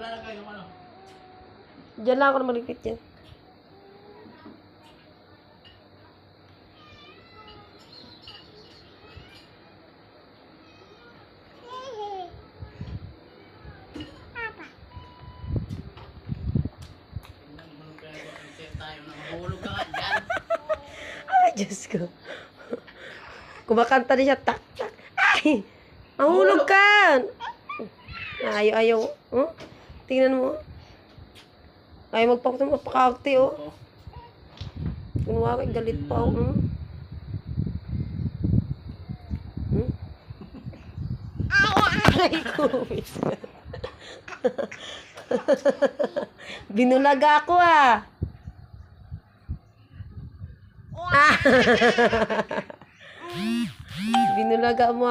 lalagay yung ano? Diyan lang ako na maligpit yan. Nahulog ka nga dyan. Ay, Diyos ko. Kumakanta din siya. Tak, tak. Ay! Mahulog ka! Ayaw, ayaw. Huh? Tingnan mo. Ayaw magpakakti, oh. Kunwari, galit pa, oh. Hmm? Ay, kumis ka. Binulaga ako, ah. Binulaga mo